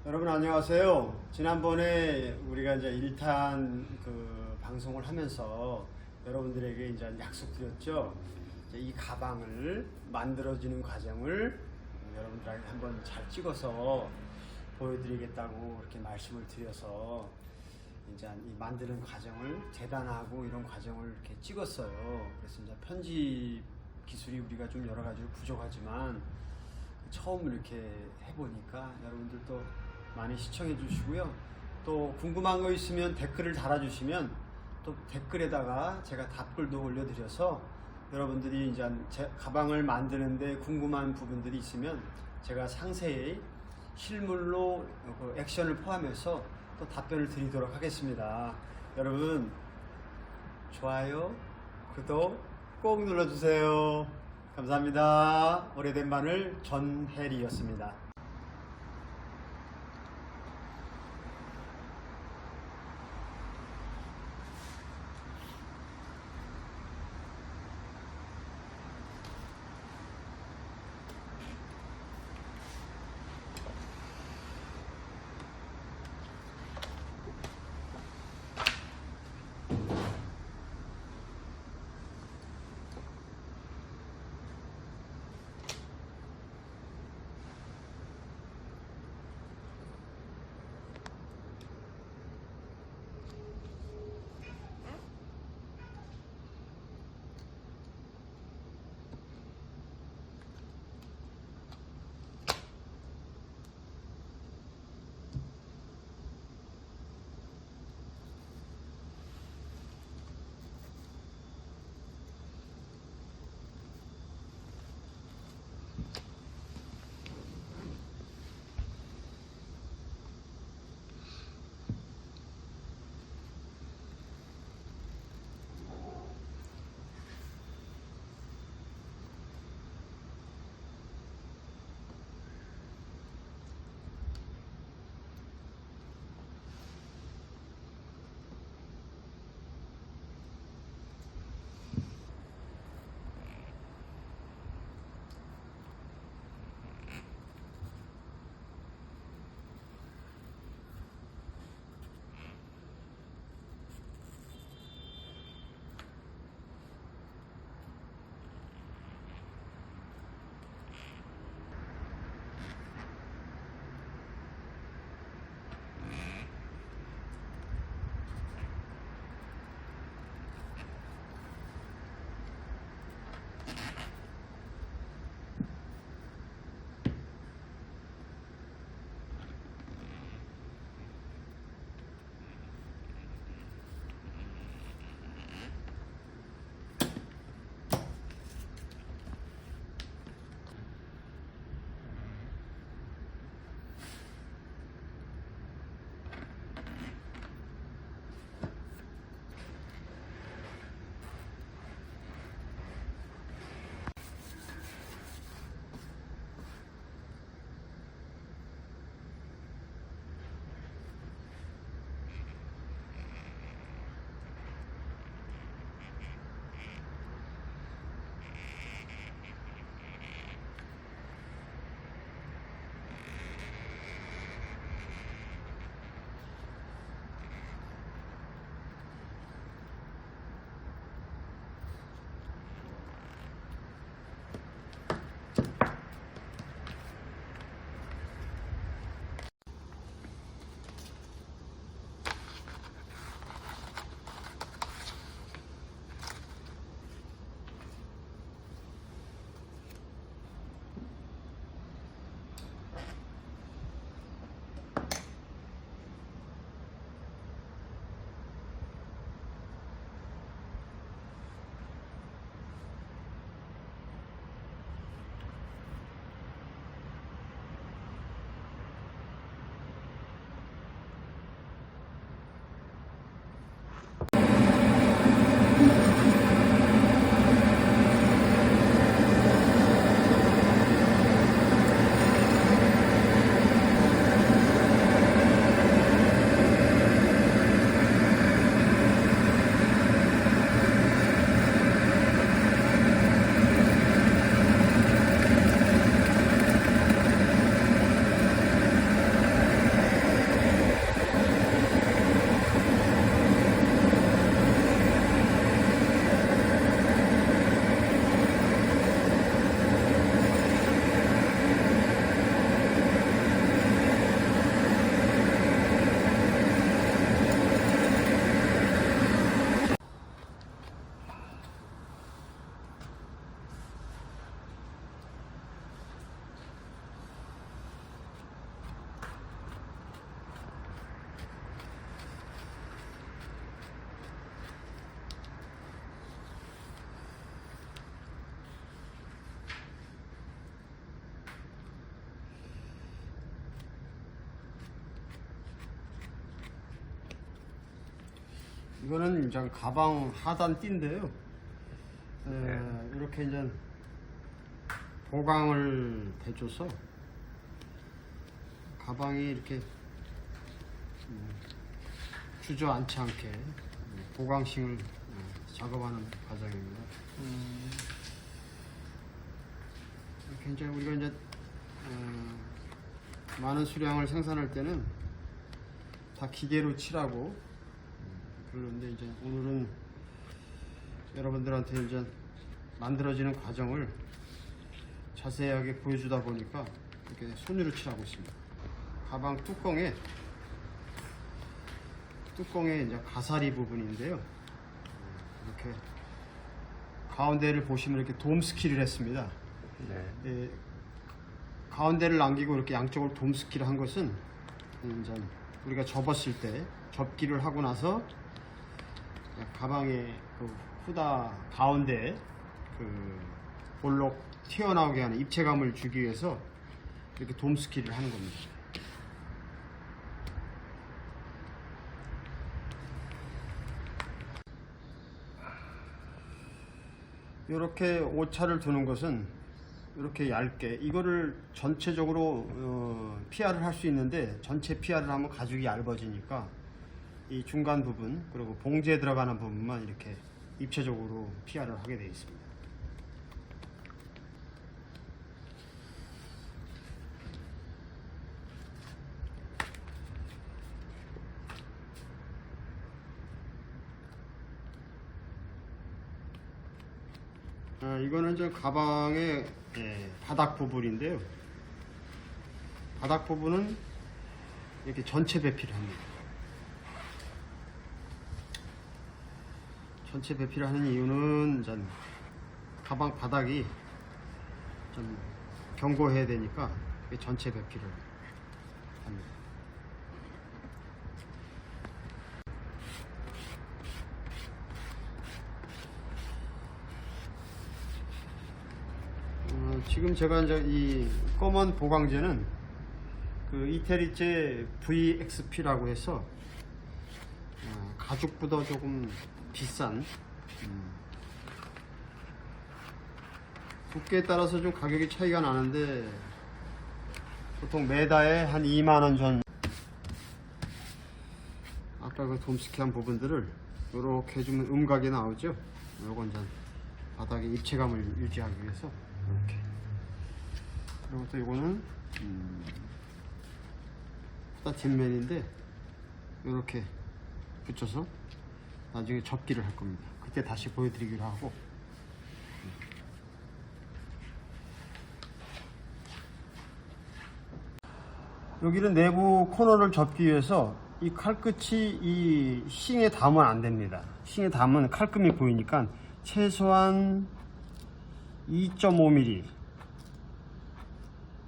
여러분 안녕하세요. 지난번에 우리가 이제 1탄 그 방송을 하면서 여러분들에게 이제 약속드렸죠. 이제 이 가방을 만들어지는 과정을 여러분들에게 한번 잘 찍어서 보여드리겠다고 이렇게 말씀을 드려서 이제 이 만드는 과정을 재단하고 이런 과정을 이렇게 찍었어요. 그래서 이제 편집 기술이 우리가 좀 여러 가지로 부족하지만 처음 이렇게 해보니까 여러분들도 많이 시청해 주시고요. 또 궁금한 거 있으면 댓글을 달아주시면 또 댓글에다가 제가 답글도 올려드려서 여러분들이 이제 제 가방을 만드는데 궁금한 부분들이 있으면 제가 상세히 실물로 그 액션을 포함해서 또 답변을 드리도록 하겠습니다. 여러분 좋아요, 구독 꼭 눌러주세요. 감사합니다. 오래된 바늘 전혜리였습니다. 이거는 이제 가방 하단 띠인데요. 이렇게 이제 보강을 대줘서 가방이 이렇게 주저앉지 않게 보강식을 작업하는 과정입니다. 이렇게 이제 우리가 이제 많은 수량을 생산할 때는 다 기계로 칠하고 그러는데 이제 오늘은 여러분들한테 이제 만들어지는 과정을 자세하게 보여주다 보니까 이렇게 손으로 칠하고 있습니다. 가방 뚜껑에 이제 가사리 부분인데요. 이렇게 가운데를 보시면 이렇게 돔스키를 했습니다. 네. 가운데를 남기고 이렇게 양쪽을 돔스키를 한 것은 이제 우리가 접었을 때 접기를 하고 나서 가방의 그 후다 가운데 그 볼록 튀어나오게 하는 입체감을 주기 위해서 이렇게 돔스키를 하는 겁니다. 이렇게 오차를 두는 것은 이렇게 얇게 이거를 전체적으로 PR을 할 수 있는데 전체 PR을 하면 가죽이 얇아지니까 이 중간 부분 그리고 봉지에 들어가는 부분만 이렇게 입체적으로 PR을 하게 되어 있습니다. 이거는 저 가방의 바닥 부분인데요. 바닥 부분은 이렇게 전체 배피를 합니다. 전체 배피를 하는 이유는 전 가방 바닥이 좀 견고해야 되니까 전체 배피를 합니다. 지금 제가 이제 이 검은 보강제는 그 이태리제 VXP라고 해서 가죽보다 조금 비싼 두께에 따라서 좀 가격이 차이가 나는데 보통 매다에 한 2만원 전. 아까 그 돔스키한 부분들을 이렇게 해주면 음각이 나오죠. 요건 이제 바닥에 입체감을 유지하기 위해서 이렇게. 그리고 또 이거는 뒷면인데 이렇게 붙여서 나중에 접기를 할 겁니다. 그때 다시 보여드리기로 하고. 여기는 내부 코너를 접기 위해서 이 칼끝이 이 싱에 닿으면 안 됩니다. 싱에 닿으면 칼금이 보이니까 최소한 2.5mm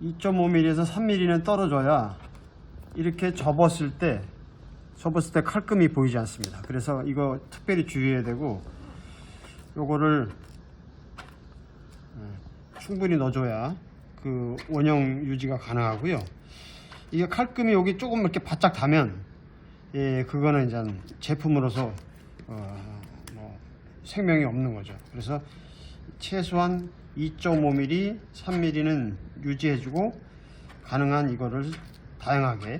2.5mm에서 3mm는 떨어져야 이렇게 접었을 때 칼금이 보이지 않습니다. 그래서 이거 특별히 주의해야 되고 요거를 충분히 넣어줘야 그 원형 유지가 가능하고요. 이게 칼금이 여기 조금 이렇게 바짝 닿으면 그거는 이제 제품으로서 뭐 생명이 없는 거죠. 그래서 최소한 2.5mm, 3mm는 유지해주고 가능한 이거를 다양하게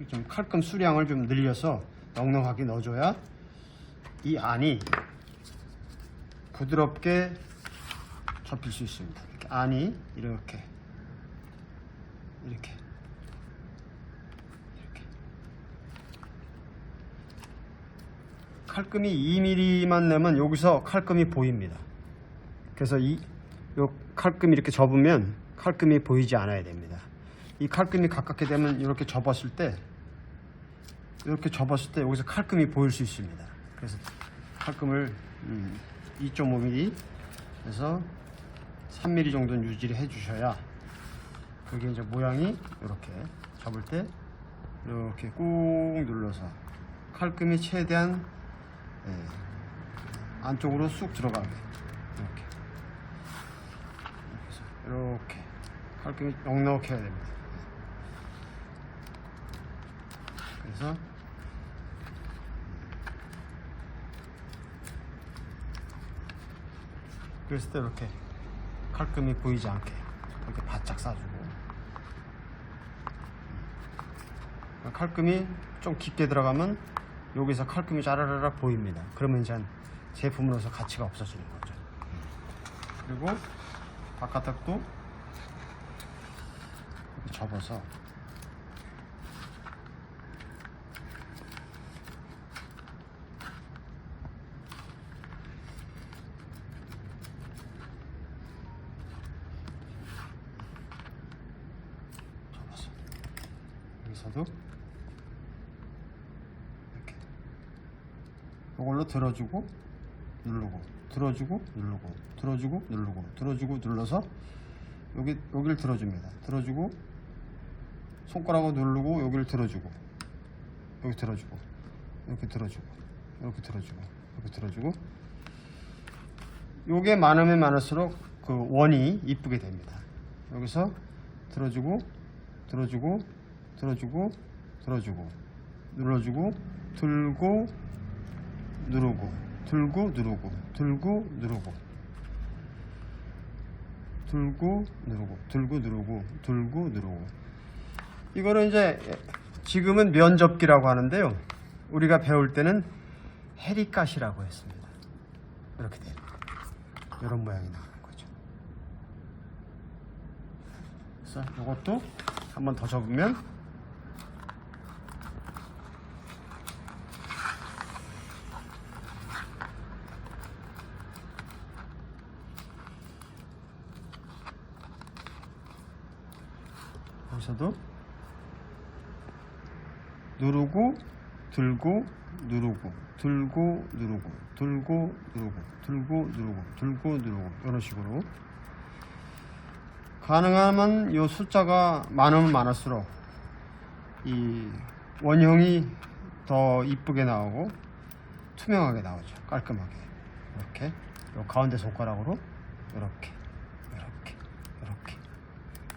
좀 칼금 수량을 좀 늘려서 넉넉하게 넣어줘야 이 안이 부드럽게 접힐 수 있습니다. 이렇게 안이 이렇게 칼금이 2mm만 내면 여기서 칼금이 보입니다. 그래서 요 칼금이 이렇게 접으면 칼금이 보이지 않아야 됩니다. 이 칼금이 가깝게 되면 이렇게 접었을 때 여기서 칼금이 보일 수 있습니다. 그래서 칼금을 2.5mm에서 3mm 정도는 유지를 해 주셔야 그게 이제 모양이 이렇게 접을 때 이렇게 꾹 눌러서 칼금이 최대한 안쪽으로 쑥 들어가게 이렇게 칼금이 넉넉해야 됩니다. 그래서 그랬을 때 이렇게 칼금이 보이지 않게 이렇게 바짝 싸주고, 칼금이 좀 깊게 들어가면 여기서 칼금이 짜라라라 보입니다. 그러면 이제 제품으로서 가치가 없어지는 거죠. 그리고 바깥쪽도 이렇게 접어서 여기서도 이렇게 이걸로 들어주고 누르고, 들어주고 누르고, 들어주고 누르고, 들어주고 눌러서 여기를 들어줍니다. 들어주고 손가락으로 누르고 여기를 들어주고, 여기 들어주고, 이렇게 들어주고, 이렇게 들어주고, 이렇게 들어주고. 요게 많으면 많을수록 그 원이 이쁘게 됩니다. 여기서 들어주고, 들어주고, 들어주고, 들어주고, 눌러주고, 들고, 누르고, 들고, 누르고, 들고, 누르고, 들고, 누르고, 들고, 누르고, 들고, 누르고. 이거는 이제 지금은 면접기라고 하는데요. 우리가 배울 때는 해리갓이라고 했습니다. 이렇게 돼요. 이런 모양이 나오는 거죠. 그래서 이것도 한 번 더 접으면 여기서도 누르고 들고 누르고 들고 누르고 들고 누르고 들고 누르고 들고 누르고 이런 식으로 가능하면 이 숫자가 많으면 많을수록 이 원형이 더 이쁘게 나오고 투명하게 나오죠. 깔끔하게 이렇게 요 가운데 손가락으로 이렇게 이렇게 이렇게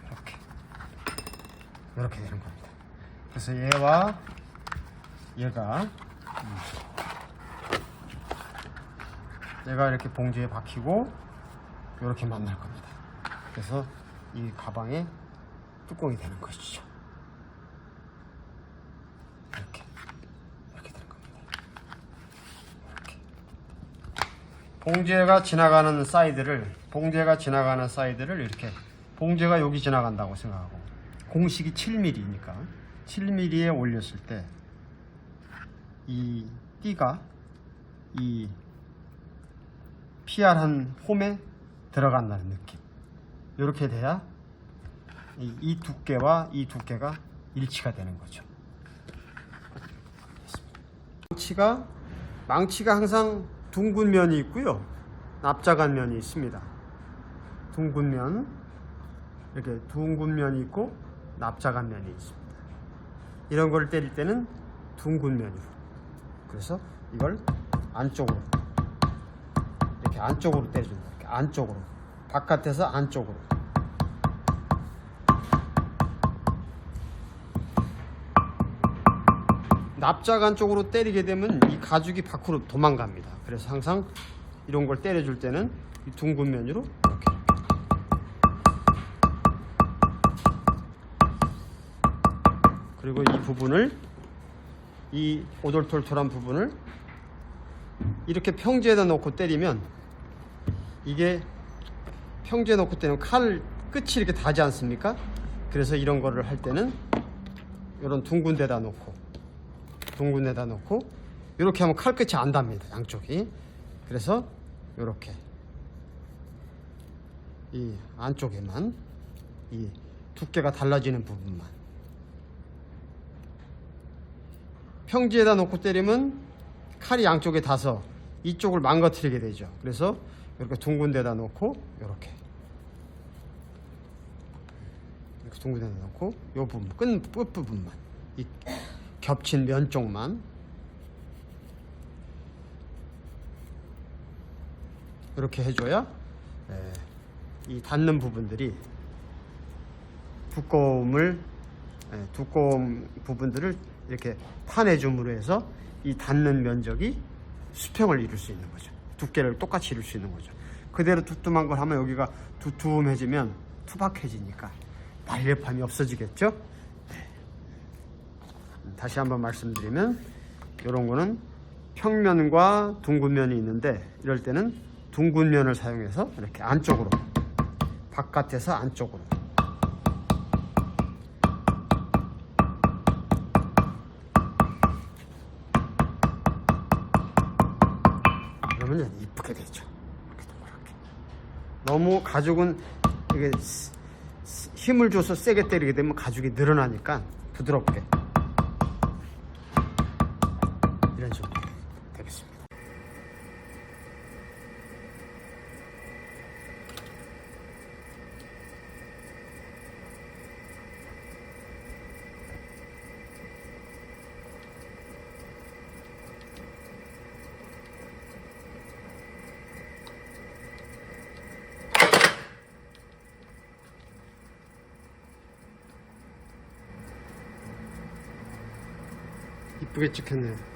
이렇게 이렇게 되는 겁니다. 그래서 얘와 얘가 이렇게 봉지에 박히고 이렇게 만날 겁니다. 그래서 이 가방에 뚜껑이 되는 것이죠. 이렇게 되는 겁니다. 이렇게 봉지가 지나가는 사이드를 이렇게 봉지가 여기 지나간다고 생각하고 공식이 7mm니까 7mm에 올렸을 때 이 띠가 이 PR한 홈에 들어간다는 느낌. 이렇게 돼야 이 두께와 이 두께가 일치가 되는 거죠. 망치가 항상 둥근 면이 있고요, 납작한 면이 있습니다. 둥근 면, 이렇게 둥근 면이 있고 납작한 면이 있습니다. 이런 걸 때릴 때는 둥근 면으로, 그래서 이걸 안쪽으로, 이렇게 안쪽으로 때려준다. 이렇게 안쪽으로, 바깥에서 안쪽으로. 납작한 쪽으로 때리게 되면 이 가죽이 밖으로 도망갑니다. 그래서 항상 이런 걸 때려줄 때는 이 둥근 면으로 이렇게. 그리고 이 부분을, 이 오돌톨톨한 부분을 이렇게 평지에다 놓고 때리면, 이게 평지에 놓고 때리면 칼 끝이 이렇게 닿지 않습니까? 그래서 이런 거를 할 때는 이런 둥근 데다 놓고 이렇게 하면 칼 끝이 안 닿습니다, 양쪽이. 그래서 이렇게 이 안쪽에만, 이 두께가 달라지는 부분만. 평지에다 놓고 때리면 칼이 양쪽에 닿아서 이쪽을 망가뜨리게 되죠. 그래서 이렇게 둥근 데다 놓고 이렇게 둥근 데다 놓고 이 부분, 끝 부분만, 이 겹친 면 쪽만 이렇게 해줘야 이 닿는 부분들이 두꺼운 부분들을 이렇게 파내줌으로 해서 이 닿는 면적이 수평을 이룰 수 있는 거죠. 두께를 똑같이 이룰 수 있는 거죠. 그대로 두툼한 걸 하면 여기가 두툼해지면 투박해지니까 날렵함이 없어지겠죠. 네. 다시 한번 말씀드리면 이런 거는 평면과 둥근 면이 있는데 이럴 때는 둥근 면을 사용해서 이렇게 안쪽으로, 바깥에서 안쪽으로. 그러면 이쁘게 되죠. 이렇게 동그랗게. 너무 가죽은 이게 힘을 줘서 세게 때리게 되면 가죽이 늘어나니까 부드럽게 이런 식으로 되겠습니다. 이쁘게 찍혔네요.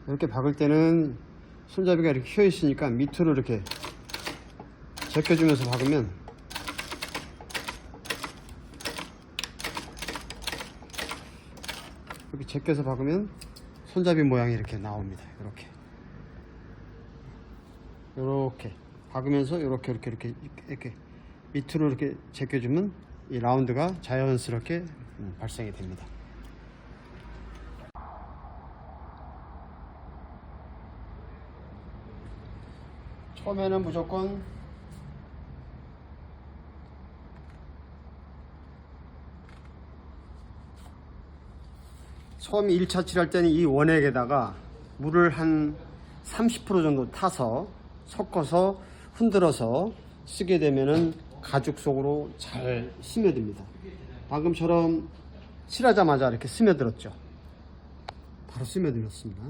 이렇게 박을 때는 손잡이가 이렇게 휘어 있으니까 밑으로 이렇게 제껴주면서 박으면 이렇게 제껴서 박으면 손잡이 모양이 이렇게 나옵니다. 이렇게 박으면서 이렇게 밑으로 이렇게 제껴주면 이 라운드가 자연스럽게 발생이 됩니다. 처음에는 무조건 처음 1차 칠할 때는 이 원액에다가 물을 한 30% 정도 타서 섞어서 흔들어서 쓰게 되면은 가죽 속으로 잘 스며듭니다. 방금처럼 칠하자마자 이렇게 스며들었죠. 바로 스며들었습니다.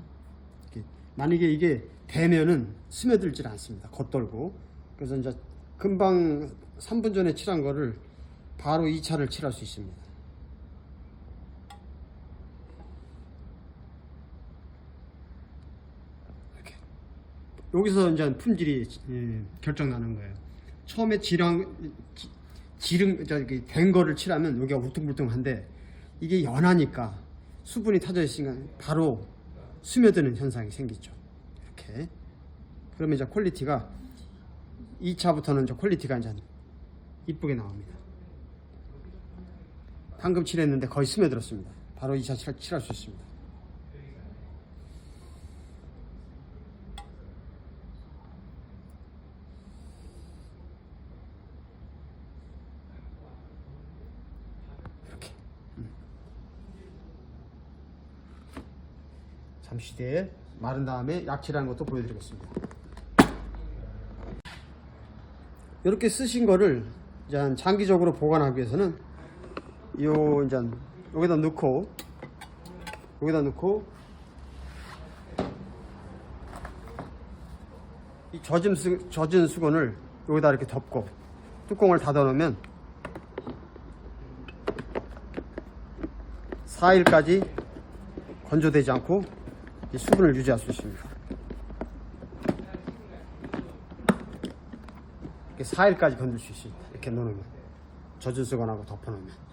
만약에 이게 되면은 스며들질 않습니다. 겉돌고. 그래서 이제 금방 3분 전에 칠한 거를 바로 2차를 칠할 수 있습니다. 이렇게. 여기서 이제 품질이 결정 나는 거예요. 처음에 된 거를 칠하면 여기가 울퉁불퉁한데 이게 연하니까 수분이 타져 있으니까 바로 스며드는 현상이 생기죠. 이렇게. 그러면 이제 퀄리티가 2차부터는 이제 퀄리티가 이제 이쁘게 나옵니다. 방금 칠했는데 거의 스며들었습니다. 바로 2차 칠할 수 있습니다. 이렇게. 잠시 뒤에 마른 다음에 약칠하는 것도 보여드리겠습니다. 이렇게 쓰신 거를 이제 장기적으로 보관하기 위해서는 이제 여기다 넣고 이 젖은 수건을 여기다 이렇게 덮고 뚜껑을 닫아 놓으면 4일까지 건조되지 않고 이 수분을 유지할 수 있습니다. 이렇게 4일까지 건질 수 있습니다. 이렇게 넣어놓으면 젖은 수건하고 덮어놓으면